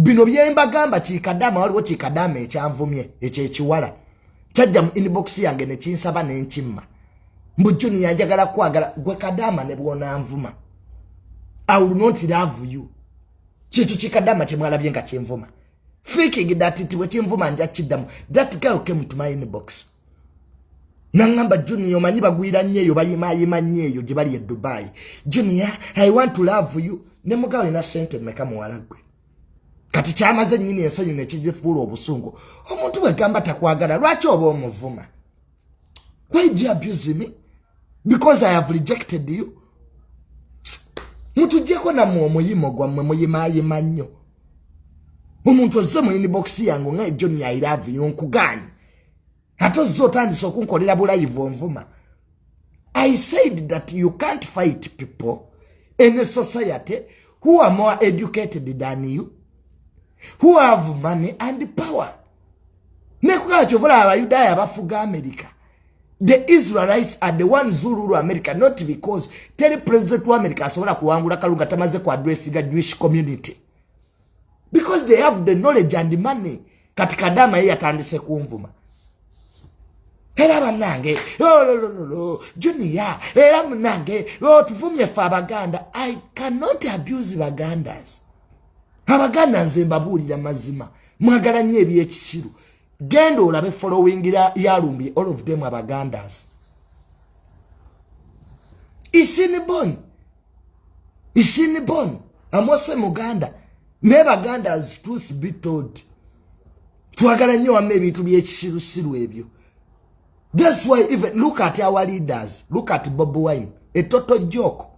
bino byemba gamba chikadama waliwo chikadama ekyanvumye ekyekiwala kyajja mu inbox yange ne kinsaba ne nkimma mbujuni yanjagala kwagala gwe kadama ne bwona nvuma I will not love you chitu chikadama chemwalabye nga kyenvuma faking that it we kyenvuma nja kiddamu that girl came to my inbox nangamba Junior manyi bagwira nnyo bayima nnyo gye bali e Dubai Junior I want to love you ne mugawe na sente meka muwala gwe kati kyamaze nnyini ensonyi ne kijifuula obusungu omuntu bwe gamba takwagala lwaki oba omuvuma why do you abuse me because I have rejected you mutujjeko na omuyimo gwammwe muyimayima nnyo omuntu ozze mu inbox yange nga Junior I love you nkuganye ate ozze otandise okunkolera bulayivu onvuma I said that you can't fight people in a society who are more educated than you who have money and power nekukaa kyovula abayudaaya bafuga America the Israelites are the ones who rule America not because tell president wa America asobola kuwangula kalunga tamaze ku address ga Jewish community because they have the knowledge and the money katika dama hii atandise kumvuma era banange lo Junior era munange tuvumye fa Abaganda I cannot abuse Bagandas Abaganda nze mbabulira mazima mwagala nnyo ebyekisiru gendo olabe following yalumbi all of them Abagandas isini bon amose muganda ne Bagandas truth be told twagala nnyo wamme ebintu byekisiru ebyo that's why even look at our leaders look at Bob Wine a total joke